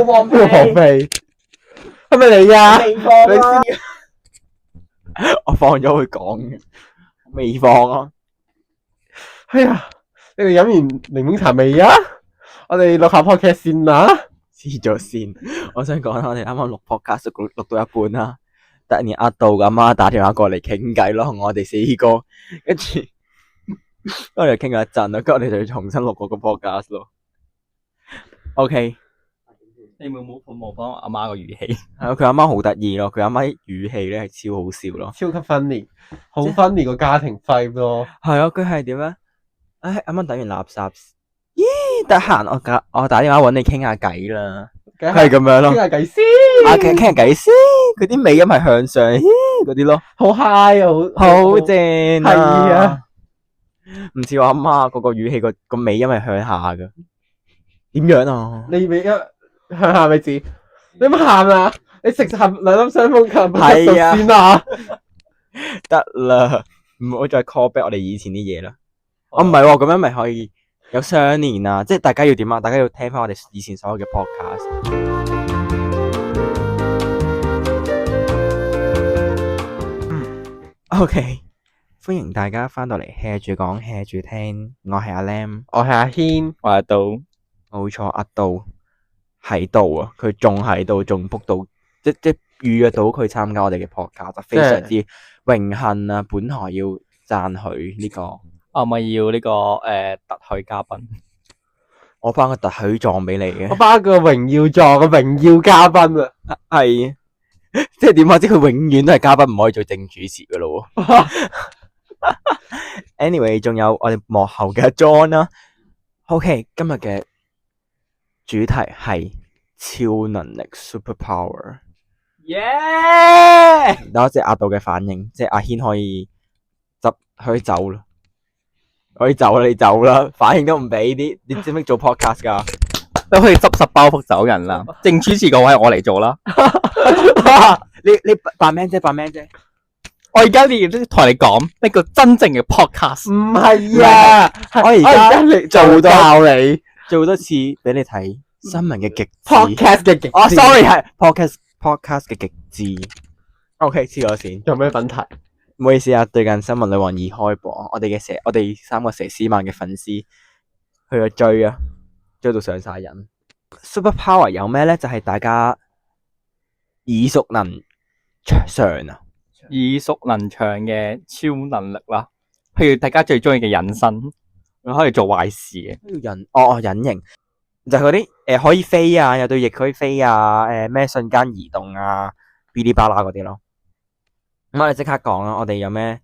黃飛係咪你啊？未放啊！我放咗會講嘅，未放啊！哎呀，你哋飲完檸檬茶未啊？我哋錄下 podcast 先啦。黐咗線，我想講我哋啱啱錄 podcast 錄到一半啦，突然阿道嘅阿媽打電話過嚟傾偈咯，同我哋四個，跟住我哋傾咗一陣啦，跟住我哋就要重新錄嗰個 podcast 咯。OK。你會冇模仿我阿媽個語氣？係啊，佢阿媽好得意咯，佢阿媽語氣咧係超好笑咯，超級 funny，好 funny 個家庭 vibe 咯。係啊，佢係點咧？唉，啱啱抌完垃圾，咦，得閒我打電話搵你傾下偈啦，係咁樣咯，傾下偈先。傾下偈先，佢啲尾音係向上嗰啲咯，好 high 啊，好正係啊，唔似我阿媽嗰個語氣個尾音係向下噶，點樣啊？你尾一向下咪知？你唔喊啊！你食下兩粒雙風球係啊先啊！得啦，唔好再 call back 我哋以前啲嘢啦。我唔係喎，咁樣咪可以有相連啊！即係大家要點啊？大家要聽翻我哋以前所有嘅 podcast。OK，歡迎大家翻到嚟 hea 住講 hea 住聽，我係阿 Lam，我係阿軒，我喺度，冇錯，阿道喺度啊，佢仲喺度，仲 book 到，即預約到佢參加我哋嘅 podcast，非常之榮幸啊！本台要讚許呢個。我咪要呢個特許嘉賓，我頒個特許狀俾你嘅我，頒個榮耀狀嘅榮耀嘉賓啊！係，即係點啊？即係佢永遠都係嘉賓，唔可以做正主持噶咯。Anyway， 仲有我哋幕後嘅 John 啦。OK， 今日嘅主題係超能力 super power。耶！多謝阿道嘅反應，即係阿軒可以走啦。可以走啦，你走啦，反應都唔俾啲，你知唔知做 podcast 噶？都可以執拾包袱走人啦。正主持個位我嚟做啦。你扮咩啫？扮咩啫？我而家連都同你講呢個真正嘅 podcast。唔係啊，我而家嚟做到教你做多次俾你睇新聞嘅極致 podcast 嘅極致。哦，sorry 係 podcast 嘅極致。OK，黐咗線。有咩問題？唔好意思啊，最近新聞女王2開播，我哋3個佘詩曼嘅粉絲去咗追啊，追到上晒癮。Super power 有咩咧？就係大家耳熟能詳啊，耳熟能詳嘅超能力啦，譬如大家最中意嘅隱身，佢可以做壞事嘅。隱形就係嗰啲可以飛啊，有對翼可以飛啊，咩瞬間移動啊，嗶哩吧啦嗰啲咯。咁我哋即刻講啦，我哋有咩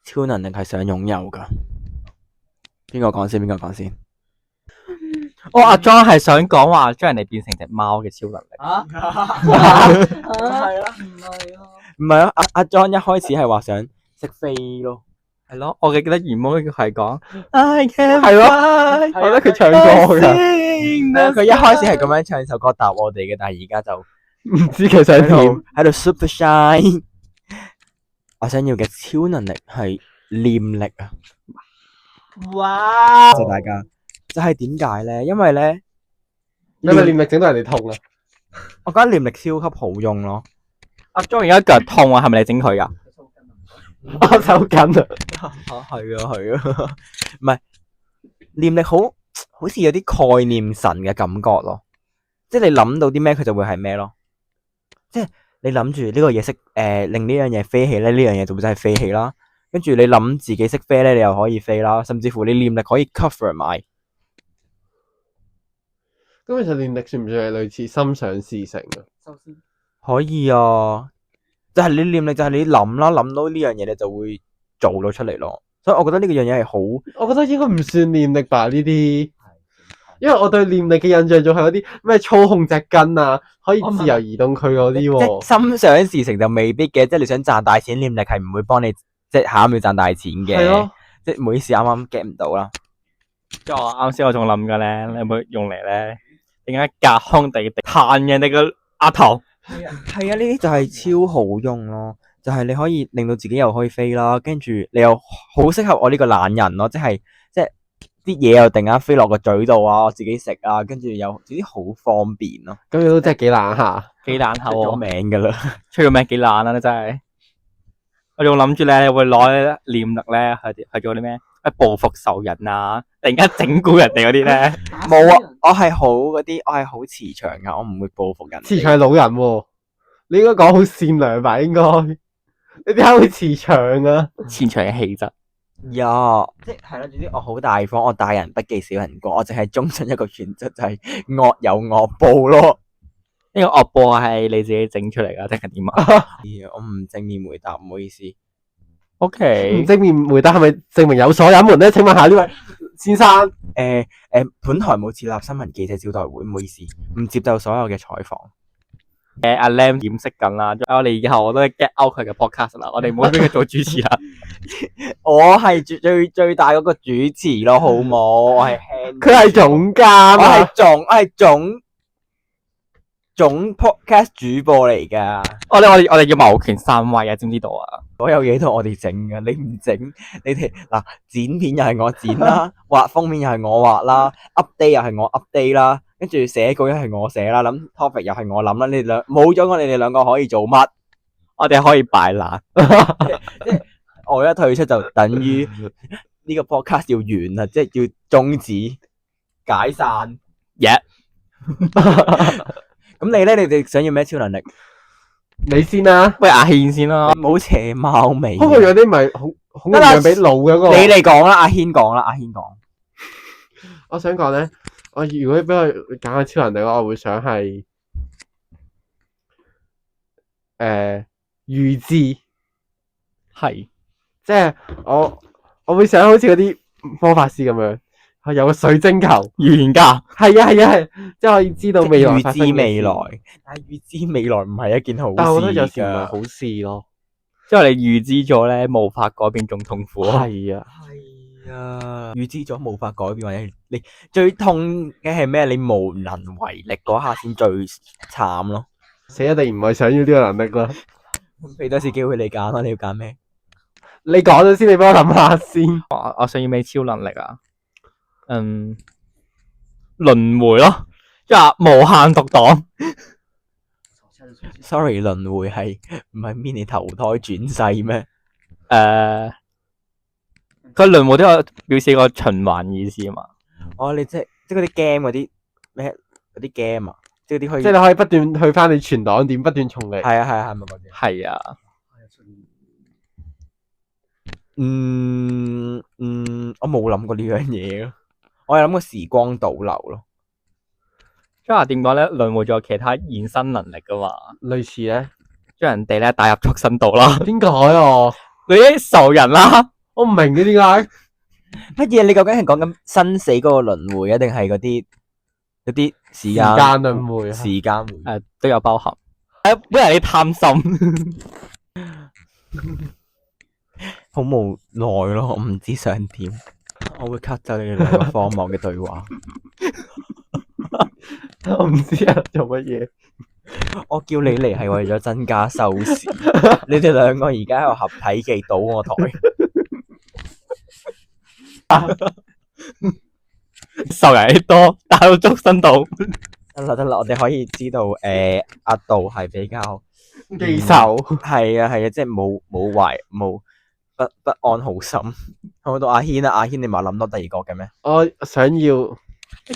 超能力係想擁有噶？邊個講先？我阿 John 係想講話將人哋變成隻貓嘅超能力。係啊，唔係啊，阿 John 一開始係話想識飛咯。係咯，我記得原本係講 I can 係咯 fly，我覺得佢唱歌噶，佢一開始係咁樣唱首歌答我哋嘅，但係而家就唔知佢想點。喺度 super shine。我想要嘅超能力係念力啊！哇！多謝大家。就係點解咧？因為咧，你咪念力整到人哋痛啊！我覺得念力超級好用咯。阿 John 而家腳痛啊，係咪你整佢噶？我手緊啊！係啊，唔係念力好似有啲概念神嘅感覺咯。即係你諗到啲咩，佢就會係咩咯。即係你諗住呢個嘢識令呢樣嘢飛起咧，呢樣嘢就會真係飛起啦。跟住你諗自己識飛咧，你又可以飛啦。甚至乎你念力可以 cover 埋。咁其實念力算唔算係類似心想事成啊？可以啊，就係你念力，就係你諗啦，諗到呢樣嘢你就會做到出嚟咯。所以我覺得呢個樣嘢係好，我覺得應該唔算念力吧呢啲，因為我對念力嘅印象仲係嗰啲咩操控隻根啊，可以自由移動佢嗰啲喎。即係心想事成就未必嘅，即係你想賺大錢，念力係唔會幫你即係下一秒賺大錢嘅。係咯，即係唔好意思，啱啱 get 唔到啦。即係我啱先我仲諗嘅咧，你有冇用嚟咧？點解隔空地彈人哋個額頭？係啊，呢啲就係超好用咯，就係你可以令到自己又可以飛啦，跟住你又好適合我呢個懶人咯，即係啲嘢又突然間飛落個嘴度啊，我自己食啊，跟住又總之好方便咯。咁你都真係幾懶下。幾懶下出咗喎，名噶啦，出咗名幾懶啊！你真係，我仲諗住咧會攞念力咧去做啲咩？報復仇人啊！突然間整蠱人哋嗰啲咧，冇啊！我係好嗰啲，我係好慈祥噶，我唔會報復人哋。慈祥係老人喎，你應該講好善良吧？應該，你點解會慈祥啊？擅長嘅氣質。呀，即係啦，總之我好大方，我大人不記小人過，我淨係忠信一個原則，就係惡有惡報咯。呢個惡報係你自己整出嚟噶，定係點啊我唔正面回答，唔好意思。 ？O 唔 K，正面回答係咪證明有所隱瞞咧？請問下呢位先生，本台冇設立新聞記者招待會，唔好意思，唔接受所有嘅採訪。阿 Lam 掩飾緊啦，我哋以後我都 get out 佢嘅 podcast 啦，我哋唔好俾佢做主持啦。我係最大嗰個主持咯，好冇？我係 hand，佢係總監我啊！係總 podcast 主播嚟噶，我哋要謀權篡位啊，知唔知道啊？所有嘢都係我哋整噶，你唔整，你哋嗱剪片又係我剪啦，畫封面又係我畫啦，update 又係我 update 啦，跟住寫稿又係我寫啦，諗 topic 又係我諗啦，你哋兩冇咗我，你哋兩個可以做乜？我哋可以擺爛。我一退出就等於呢個 podcast 要完啦，即係要終止解散。耶！咁你咧？你哋想要咩超能力？你先啦，喂，阿軒先啦。唔好邪貓尾。不過有啲咪好容讓俾老嘅嗰個。你嚟講啦，阿軒講啦，阿軒講。我想講咧，我如果俾我揀個超能力嘅話，我會想係預知，係即係我會想好似嗰啲魔法師咁樣，係有個水晶球，預言家。係啊，即係可以知道未來預發生嘅事知未來，但係預知未來唔係一件好事㗎。但係我覺得有時唔係好事咯。即係你預知咗咧，無法改變仲痛苦。係啊，係啊，預知咗無法改變，或者你最痛嘅係咩？你無能為力嗰下先最慘咯。死一定唔係想要呢個能力啦。俾多次機會你揀啦，你要揀咩？你講咗先，你幫我諗下先。我想要咩超能力啊？輪迴咯，即係無限讀檔。Sorry，輪迴係唔係 mini 投胎轉世咩？佢輪迴都有表示個循環意思啊嘛。哦，你即係嗰啲 game 嗰啲咩嗰啲 game 啊，即係嗰啲可以即係你可以不斷去翻你存檔點，不斷重嚟。係啊係咪嗰啲？係啊，我冇諗過呢樣嘢咯，我有諗過時光倒流咯。即係話點講咧？輪迴仲有其他現身能力噶嘛？類似咧，將人哋咧帶入畜生道啦。點解啊？你啲仇人啦，我唔明嘅點解。乜嘢？你究竟係講緊生死嗰個輪迴啊，定係嗰啲時間輪迴啊？時間迴都有包含。本人啲貪心，好無奈咯，我唔知想點，我會 cut 走你哋兩個荒謬嘅對話。我唔知啊，做乜嘢？我叫你嚟係為咗增加收視，你哋兩個而家喺度合體技倒我台。仇人啲多，帶到畜生道。得啦，我哋可以知道阿杜係比較記仇。係啊，即係冇懷冇不安好心。好到阿軒啊，阿軒你咪諗到第二個嘅咩？我想要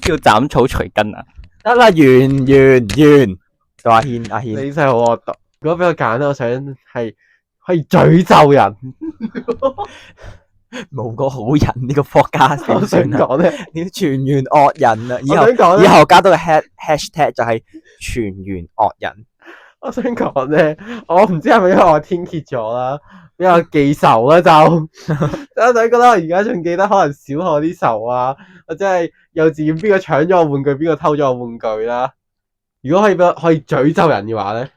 叫斬草除根啊！得啦，完。到阿軒，你真係好惡毒。如果俾我揀咧，我想係可以詛咒人。冇個好人呢個國家我想講咧，你要全員惡人啊！以我想講咧以後加多個 hashtag 就係全員惡人。我想講咧，我唔知係咪因為我天蠍咗啦，比較記仇啦就，我仔覺得我而家仲記得可能小學啲仇啊，或者係幼稚園邊個搶咗我玩具，邊個偷咗我玩具啦。如果可以詛咒人嘅話咧，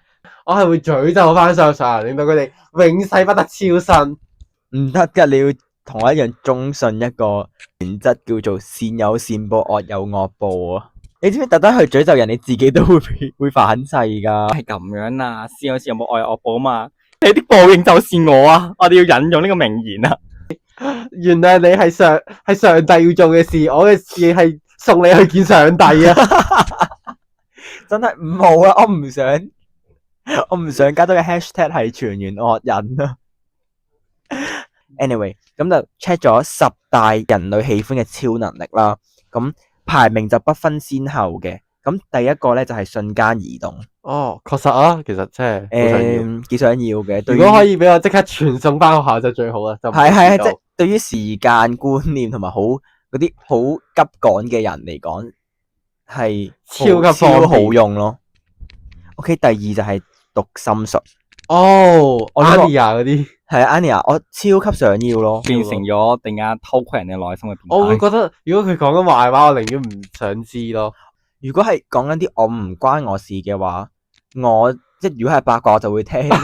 我係會詛咒翻所有人，令到佢哋永世不得超生。唔得噶，你要同我一樣忠信一個原則，叫做善有善報，惡有惡報啊！你知唔知特登去詛咒人，你自己都會反噬噶？係咁樣啊，善有善報，惡有惡報啊嘛。你啲報應就是我啊！我哋要引用呢個名言啊！原諒你係上帝要做嘅事，我嘅事係送你去見上帝啊！真係唔好啊！我唔想加多個 hashtag 係全員惡人啊。Anyway，咁就 check 咗10大人類喜歡嘅超能力啦。咁排名就不分先後嘅。咁第一個咧就係瞬間移動。哦，確實啊，其實真係好想要。幾想要嘅。如果可以俾我即刻傳送翻學校就最好啦。就係即係對於時間觀念同埋嗰啲好急趕嘅人嚟講，係超好用咯。OK， 第二就係讀心術。哦，Anya 嗰啲係啊 Anya，我超級想要咯，變成咗突然間偷窺人嘅內心嘅變態。我會覺得，如果佢講緊壞話，我寧願唔想知咯。如果係講緊啲我唔關我事嘅話，我即係如果係八卦，我就會聽啦。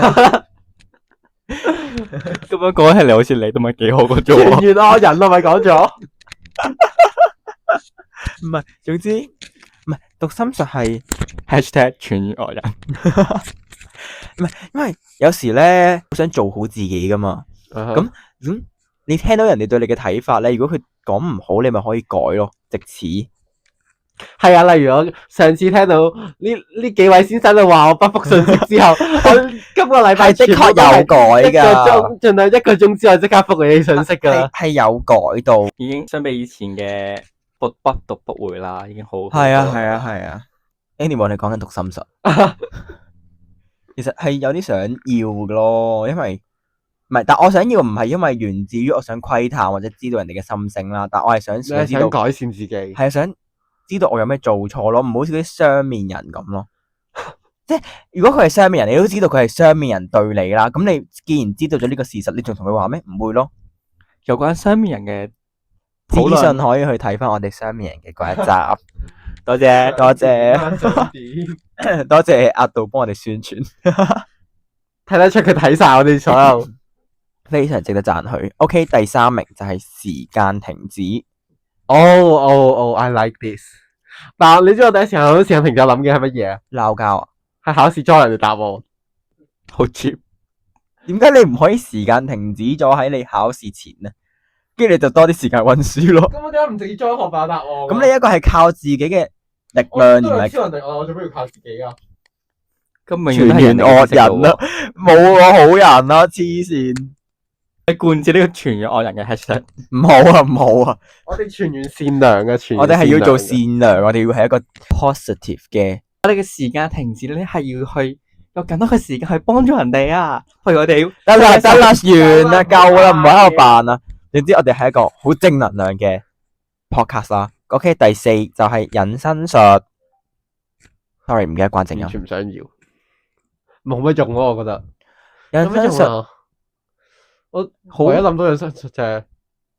咁樣講起嚟，好似你都唔係幾好嘅啫喎。全員惡人啊，咪講咗？唔係，總之唔係讀心術係 hashtag 全員惡人。唔係，因為有時咧好想做好自己噶嘛。咁你聽到人哋對你嘅睇法咧，如果佢講唔好，你咪可以改咯，藉此。係啊，例如我上次聽到呢幾位先生就話我不覆信息之後，我今個禮拜的確有改噶，盡量1個鐘之後即刻覆你啲信息噶啦。係有改到，已經相比以前嘅不讀不回啦，已經好。係啊。Anyway， 我哋講緊讀心術，其實係有啲想要嘅咯，因為唔係，但我想要唔係因為源自於我想窺探或者知道人哋嘅心聲啦，但我係想知道改善自己，係想知道我有咩做錯咯，唔好似啲雙面人咁咯。即係如果佢係雙面人，你都知道佢係雙面人對你啦。咁你既然知道咗呢個事實，你仲同佢話咩？唔會咯。有關雙面人嘅資訊可以去睇翻我哋雙面人嘅嗰一集。多謝多謝阿杜幫我哋宣傳，睇得出佢睇晒我哋所有，非常值得讚許。OK， 第3名就係時間停止。I like this。但你知我第一時間停咗諗嘅係乜嘢啊？鬧交啊？係考試裝人哋答案，好 cheap。點解你唔可以時間停止咗喺你考試前呢？跟住你就多啲時間溫書咯。咁我點解唔直接裝學霸答案？咁你一個係靠自己嘅力量，而唔係超能力，我做咩要靠自己啊？咁全員惡人啦，冇個好人啦，黐線！你貫徹呢個全員惡人嘅 hashtag， 唔好啊！我哋全員善良嘅，我哋係要做善良，我哋要係一個 positive 嘅。我哋嘅時間停止咧，係要去有更多嘅時間去幫助人哋啊！譬如我哋得啦，完啦，夠啦，唔好喺度扮啦。總之我哋係一個好正能量嘅 podcast 啦。OK， 第4就係隱身術。Sorry， 唔記得關靜音。完全唔想要，冇乜用咯，我覺得。隱身術，我唯一諗到隱身術就係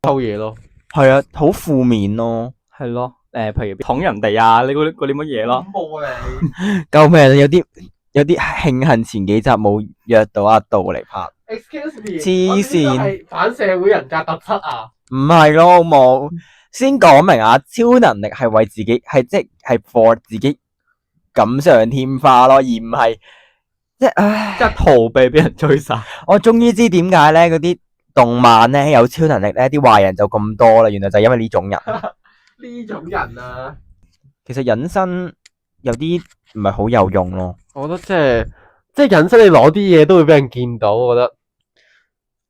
偷嘢咯。係啊，好負面咯。係咯，譬如捅人哋啊，呢嗰啲乜嘢咯。恐怖啊你！救命！有啲慶幸前幾集冇約到阿杜嚟拍。Excuse me，黐線，係反社會人格特質啊！唔係咯，好冇。先講明啊，超能力係為自己，係即係 for 自己錦上添花咯，而唔係即係逃避俾人追殺。我終於知點解咧，嗰啲動漫咧有超能力咧，啲壞人就咁多啦。原來就係因為呢種人。呢種人啊，其實隱身有啲唔係好有用咯。我覺得即係隱身，你攞啲嘢都會俾人見到。我覺得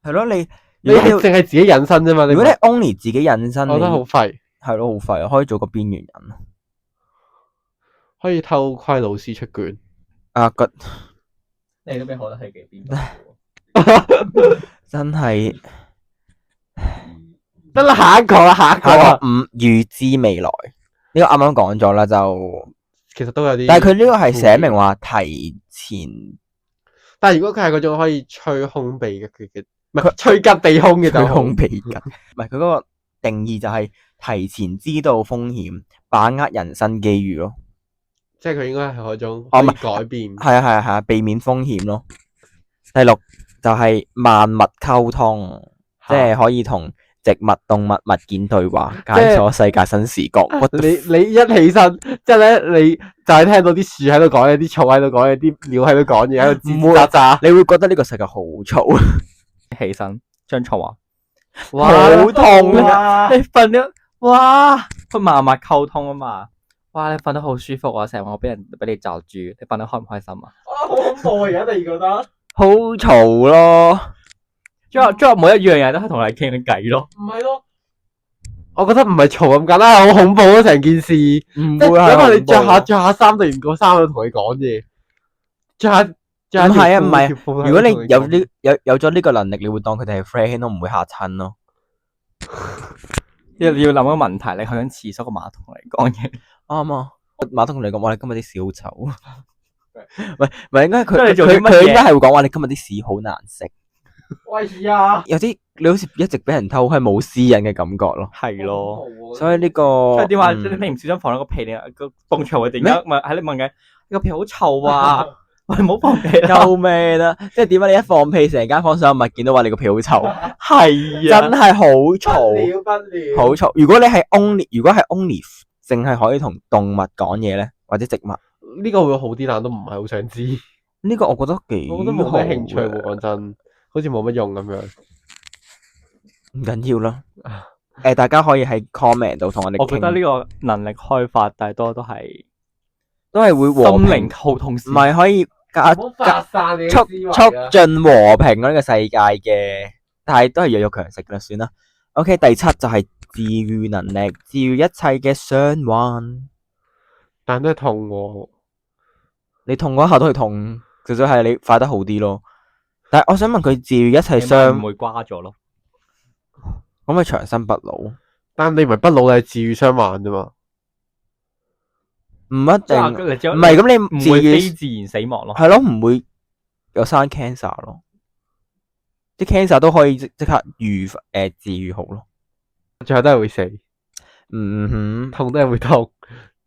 係咯，你係淨係自己隱身啫嘛。如果你 only 自己隱身，我覺得好廢。係咯，好廢啊！可以做個邊緣人，可以偷窺老師出卷。啊個，你都俾學得係幾邊？真係得啦，下一個啦，下一個5預知未來呢個啱啱講咗啦，就其實都有啲，但係佢呢個係寫明話提前。但係如果佢係嗰種可以吹空鼻嘅，唔係佢吹吉避空嘅，就吹空鼻吉，唔係佢嗰個定義就係提前知道風險，把握人生機遇咯。即係佢應該係嗰種可以改變，係啊，避免風險咯。第6就係萬物溝通，即係可以同植物、動物、物件對話，解鎖世界新視角。你一起身，即係咧，你就係聽到啲樹喺度講嘢，啲草喺度講嘢，啲鳥喺度講嘢，喺度吱吱喳喳，你會覺得呢個世界好嘈。起身，張床話好痛啊！你瞓咗，哇！佢慢慢溝通啊嘛。哇！你瞓得好舒服啊，成日我俾你罩住，你瞓得開唔開心啊？好恐怖啊！而家突然覺得好嘈咯。將每一樣嘢都係同你傾緊偈咯。唔係咯，我覺得唔係嘈咁簡單，係好恐怖咯成件事。唔即係會係因為你着下衫，突然個衫喺度同你講嘢，着下唔係啊，唔係。條褲如果你有喺度同講有咗呢個能力，你會當佢哋係 friend 咯，唔會嚇親咯。你要諗個問題，你去緊廁所個馬桶嚟講嘢，啱啊！馬桶同你講話，你今日啲屎好臭。唔係，應該即係佢你做啲乜嘢應該係會講話，你今日啲屎好難食。喂呀，有啲你好似一直俾人偷，係冇私隱嘅感覺咯。係咯。所以呢個即係點話？嗯你唔小心放咗個屁，你個埲牆會突然間問喺你問緊，你個屁好臭啊！喂，唔好放屁啦！救命啊！即係點解你一放屁，成間房所有物件都話你個屁好臭，係啊，真係好不嘈，了不了，好嘈。如果係 only 淨係可以同動物講嘢咧，或者植物，呢個會好啲，但都唔係好想知。呢個我覺得幾我覺得冇咩興趣好喎，嘅講真，好似冇乜用咁樣。唔緊要啦。大家可以喺 comment 度同我哋傾。我覺得呢個能力開發大多都係都係會心和平靈溝通先。唔係可以加唔好發散你嘅促思維促啊！進和平咯呢個世界嘅，但係都係弱肉強食啦，算啦。OK，第七就係治愈能力，治愈一切嘅傷患。但都係痛喎。你痛嗰下都係痛，其實係你快得好啲咯。但係我想問佢治愈一切起碼唔傷，會瓜咗咯。咁咪長生不老？但你唔係不老，你係治愈傷患啫嘛。唔一定，唔唔係咁你唔會治愈非自然死亡咯。係咯，唔會有生 cancer 咯。啲 cancer 都可以即刻治愈好咯。最後都係會死，嗯哼，痛都係會痛，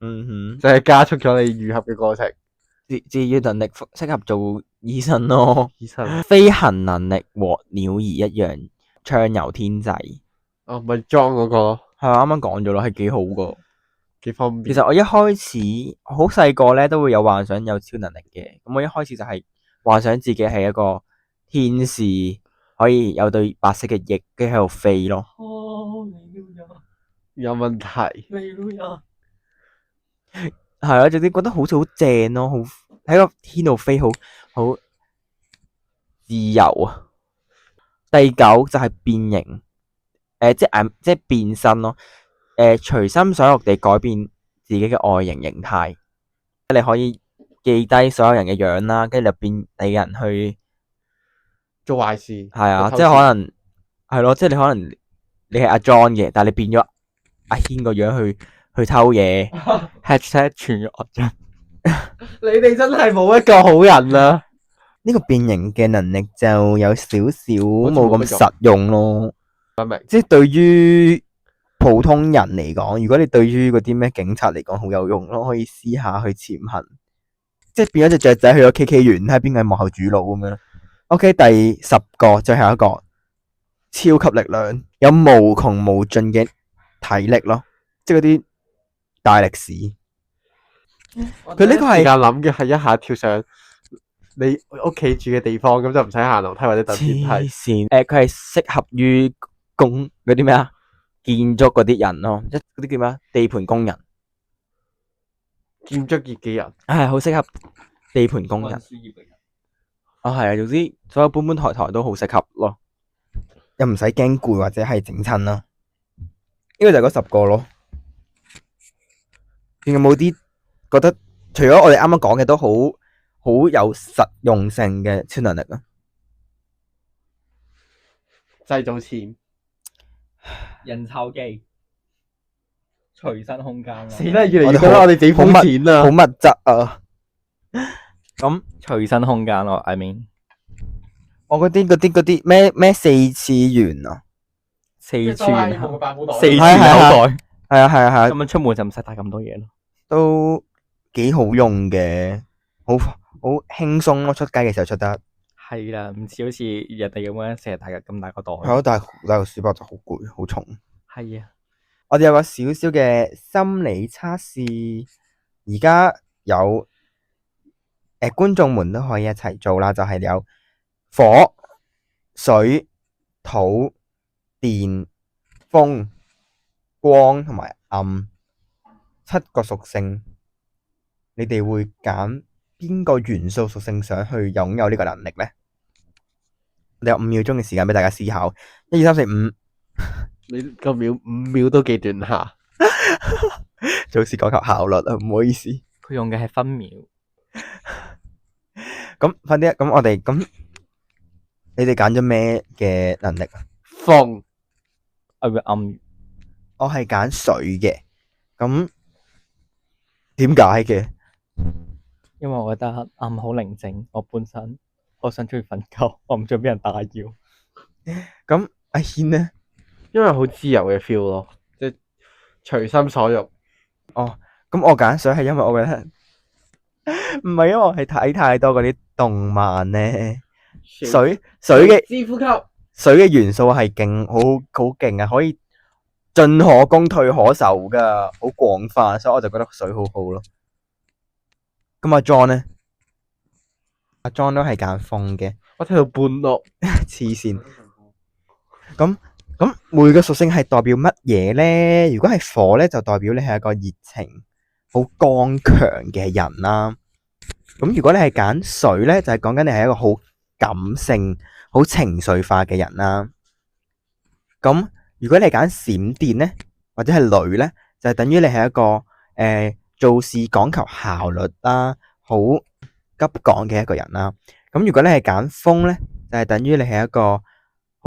嗯哼。就係加速咗你愈合嘅過程。治愈能力適合做醫生咯。醫生，飛行能力和鳥兒一樣，暢遊天際。哦，咪裝嗰個咯，係啊，啱啱講咗咯，係幾好噶。幾方便。其實我一開始好細個咧，都會有幻想有超能力嘅。咁我一開始就係幻想自己係一個天使，可以有對白色嘅翼，跟住喺度飛咯。哦，有問題。係啊，總之覺得好似好正咯，好喺個天度飛，好自由啊。第九就係變形，即係變身咯。隨心所欲地改變自己嘅外形形態，你可以記低所有人嘅樣啦，跟住就變第二人去。做壞事。係啊，偷即係可能係咯，即係你可能你係阿 John 嘅，但係你變咗阿軒個樣去偷嘢。#全咗惡咗。你哋真係冇一個好人啊！呢個變形嘅能力就有少少冇咁冇乜用實用咯。我明。即係對於普通人嚟講，如果你對於嗰啲咩警察嚟講好有用咯，可以私下去潛行，即係變咗隻雀仔去咗 KK 園，睇下邊個係幕後主腦咁樣。OK，第10個最後一個超級力量，有無窮無盡嘅體力咯，即係嗰啲大力士。佢呢個係時間諗嘅係一下跳上你屋企住嘅地方，咁就唔使行樓梯或者等電梯。黐線。佢係適合於工嗰啲咩啊，建築嗰啲人咯，即係嗰啲叫咩啊，地盤工人。建築業嘅人，係好適合地盤工人。係啊，總之所有搬搬抬抬都好適合咯，又唔使驚攰或者係整親啦。呢個就係嗰10個咯。仲有冇啲覺得除咗我哋啱啱講嘅都好有實用性嘅超能力啊？製造錢。印鈔機，隨身空間死啦！越嚟我哋越覺得我哋自己膚淺啦。好物質啊！咁隨身空間咯，I mean 我嗰啲咩4次元啊，四川口四係川係口袋，係啊係啊係啊，咁樣出門就唔使帶咁多嘢咯。都幾好用嘅，好輕鬆咯，出街嘅時候出得。係啦，唔似好似人哋咁樣成日帶咁大個袋。係咯，但係個書包就好攰，好重。係啊，我哋有個少少嘅心理測試，而家有觀眾們都可以一齊做啦，就係有火、水、土、電、風、光同埋暗7個屬性，你哋會揀邊個元素屬性想去擁有呢個能力呢？我哋有5秒鐘嘅時間俾大家思考。1、2、3、4、5。你個5秒都幾短下。做事講求效率啊，唔好意思。佢用嘅係分秒。咁快啲啊！咁你哋揀咗咩嘅能力啊？風，我會暗。我係揀水嘅。咁點解嘅？因為我覺得暗好寧靜，我本身我想中意瞓覺，我唔想俾人打擾。咁阿軒呢？因為好自由嘅 feel 咯，即係隨心所欲。哦，咁我揀水係因為我覺得唔係，因為我係睇太多嗰啲動漫呢。水嘅知呼吸。水嘅元素係勁，好勁啊，可以進可攻退可守噶，好廣泛，所以我就覺得水好好咯。咁阿 John 呢？阿 John 都係揀風嘅。我聽到半落。黐線。咁每個屬性係代表乜嘢呢？如果係火呢，就代表你係一個熱情好剛強嘅人啦。咁如果你係揀水呢，就係講緊你係一個好感性、好情緒化嘅人啦。咁如果你係揀閃電呢，或者係雷呢，就係等於你係一個做事講求效率啦，好急趕嘅一個人啦。咁如果你係揀風呢，就係等於你係一個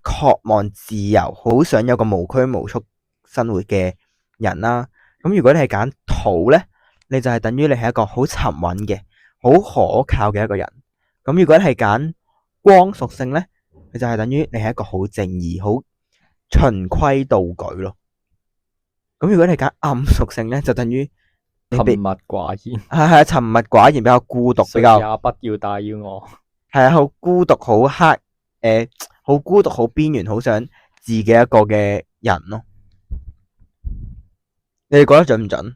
渴望自由，好想有個無拘無束生活嘅人啦。咁如果你係揀土呢，你就係等於你係一個好沉穩嘅、好可靠嘅一個人。咁如果你係揀光屬性呢，你就係等於你係一個好正義、好循規蹈矩咯。咁如果你係揀暗屬性呢，就等於你沉默寡言。係沉默寡言，比較孤獨，比較也不要打擾我。係啊，好孤獨，好好孤獨，好邊緣，好想自己一個嘅人咯。你哋覺得準唔準？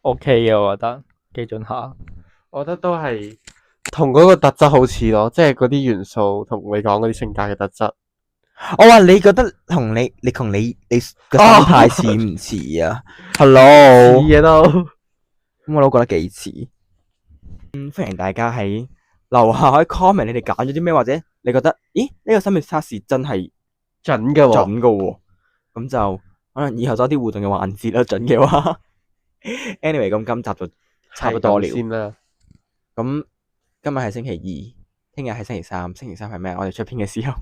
OK 嘅，我覺得幾準下。我覺得都係同嗰個特質好似咯，即係嗰啲元素同你講嗰啲性格嘅特質。我話你覺得同你個心態似唔似啊？Hello，似嘅都。咁我都覺得幾似。歡迎大家喺樓下喺 comment，你哋揀咗啲咩，或者你覺得，咦呢個心理測試真係準嘅喎。準嘅喎。咁就可能以後多啲互動嘅環節啦，準嘅話。Anyway，咁今集就差不多了。先啦。咁今日係星期2，聽日係星期3。星期3係咩？我哋出片嘅時候，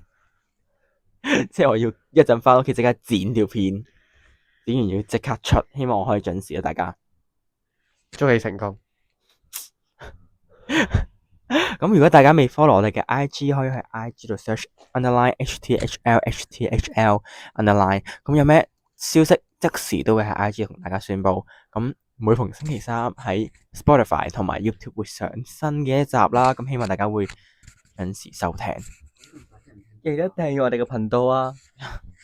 即係我要一陣翻屋企即刻剪條片，剪完要即刻出，希望我可以準時啊！大家祝你成功。咁如果大家未 follow 我哋嘅 IG，可以去 IG 度 search _HTHL_HTHL_。咁有咩消息即時都會喺 IG 同大家宣佈。咁每逢星期3喺 Spotify 同埋 YouTube 會上新嘅一集啦。咁希望大家會準時收聽，記得訂閱我哋嘅頻道啊，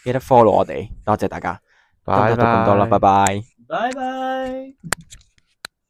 記得 follow 我哋，多謝大家。今日就咁多啦，拜拜。拜拜。